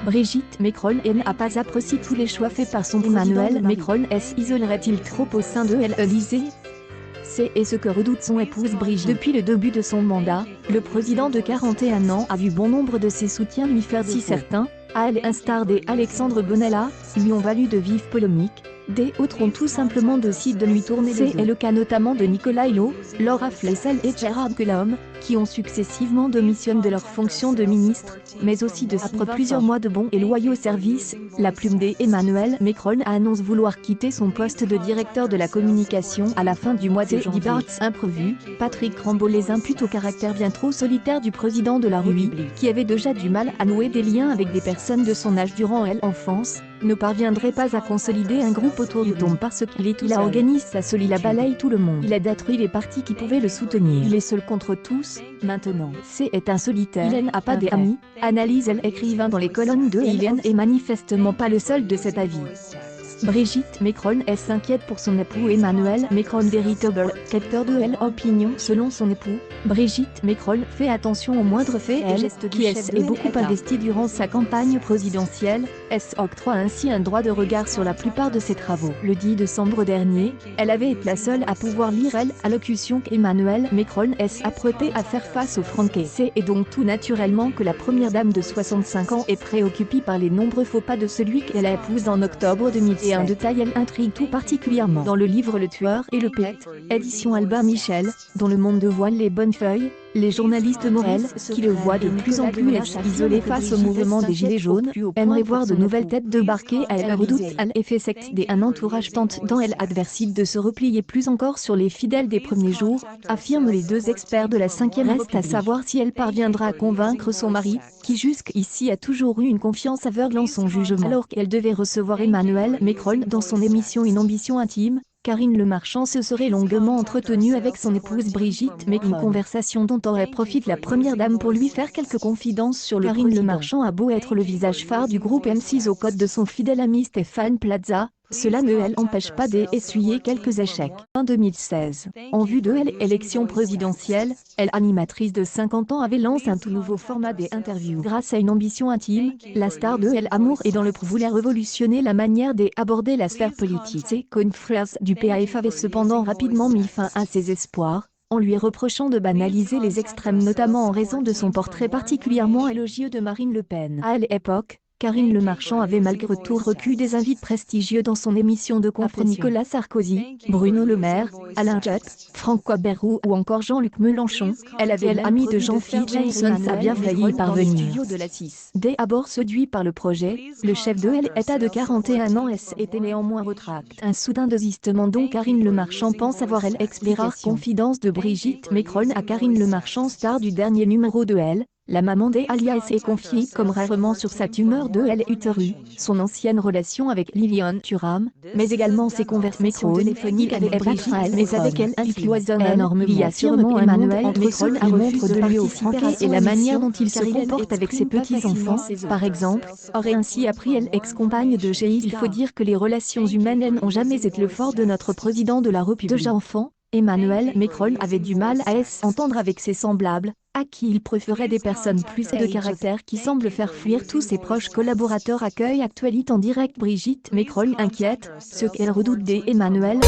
Brigitte Macron n'a pas apprécié tous les choix faits par son Emmanuel Macron. Isolerait-il trop au sein de l'Élysée? C'est ce que redoute son épouse Brigitte. Depuis le début de son mandat, le président de 41 ans a vu bon nombre de ses soutiens lui faire si certains, à l'instar des Alexandre Bonella, lui ont valu de vives polémiques. Des autres ont tout simplement décidé de lui tourner les dos. C'est le cas notamment de Nicolas Hulot, Laura Flessel et Gérard Collomb, qui ont successivement démissionné de leurs fonctions de ministre, mais aussi après plusieurs mois de bons et loyaux services, la plume d'Emmanuel Macron annonce vouloir quitter son poste de directeur de la communication à la fin du mois de janvier. Imprévu, Patrick Rambaud les impute au caractère bien trop solitaire du président de la République, qui avait déjà du mal à nouer des liens avec des personnes de son âge durant l'enfance, ne parviendrait pas à consolider un groupe autour de Tom parce qu'il est tout seul. Il organise sa solide, il a balaye tout le monde. Il a détruit les partis qui pouvaient le soutenir. Il est seul contre tous, maintenant. C'est un solitaire. Il n'a pas d'amis, analyse l'écrivain dans les colonnes de Il est manifestement pas le seul de cet avis. Brigitte Macron s'inquiète pour son époux Emmanuel Macron, véritable capteur de l'opinion selon son époux. Brigitte Macron fait attention aux moindres faits et gestes qui est beaucoup investi durant sa campagne présidentielle, octroie ainsi un droit de regard sur la plupart de ses travaux. Le 10 décembre dernier, elle avait été la seule à pouvoir lire l'allocution qu'Emmanuel Macron s'apprêtait à faire face aux Français. C'est donc tout naturellement que la première dame de 65 ans est préoccupée par les nombreux faux pas de celui qu'elle a épousé en octobre 2007. Un détail intrigue tout particulièrement. Dans le livre Le Tueur et le Poète, édition Albin Michel, dont le monde dévoile les bonnes feuilles, les journalistes morels, qui le voient de plus en plus isolé face au mouvement des Gilets jaunes, aimeraient voir de nouvelles têtes débarquer à la redoute à l'effet secte d'un entourage tente dans l'adversité de se replier plus encore sur les fidèles des premiers jours, affirment les deux experts de la 5e. Reste à savoir si elle parviendra à convaincre son mari, qui jusqu'ici a toujours eu une confiance aveugle en son jugement. Alors qu'elle devait recevoir Emmanuel Macron dans son émission Une ambition intime, Karine Le Marchand se serait longuement entretenue avec son épouse Brigitte Macron. Une conversation dont aurait profité la première dame pour lui faire quelques confidences sur le Karine Le Marchand a beau être le visage phare du groupe M6 aux côtés de son fidèle ami Stéphane Plaza, cela ne l'empêche pas d'essuyer quelques échecs. En 2016, en vue de l'élection présidentielle, l'animatrice de 50 ans avait lancé un tout nouveau format des interviews. Grâce à une ambition intime, la star de L'amour et dans le voulait révolutionner la manière d'aborder la sphère politique. Ses confrères du PAF avaient cependant rapidement mis fin à ses espoirs, en lui reprochant de banaliser les extrêmes notamment en raison de son portrait particulièrement élogieux de Marine Le Pen. À l'époque, Karine Le Marchand avait malgré tout reçu des invités prestigieux dans son émission de conférence. Nicolas Sarkozy, Bruno Le Maire, Alain Juppé, François Bayrou ou encore Jean-Luc Mélenchon. Elle avait l'ami de Jean-Philippe Janssen a bien failli y parvenir. Dès abord séduit par le projet, le chef de l'État de 41 ans était néanmoins retracté. Un soudain désistement dont Karine Le Marchand pense avoir expliqué. Confidence de Brigitte Macron à Karine Le Marchand, star du dernier numéro de Elle. La maman d'Alias est confiée comme rarement sur sa tumeur de l'utérus, son ancienne relation avec Liliane Thuram, mais également ses conversations téléphoniques avec Brigitte, mais avec elle il cloisonne énormément. Il y a sûrement Emmanuel Macron qui montre de lui au Français et la manière dont il se comporte avec ses petits-enfants, par exemple, aurait ainsi appris l'ex-compagne de Géis. Il faut dire que les relations humaines n'ont jamais été le fort de notre président de la République. Déjà enfant, Emmanuel Macron avait du mal à s'entendre avec ses semblables, à qui il préférait des personnes plus de caractère qui semblent faire fuir tous ses proches collaborateurs. Accueille Actualité en direct. Brigitte Macron inquiète, ce qu'elle redoute d'Emmanuel.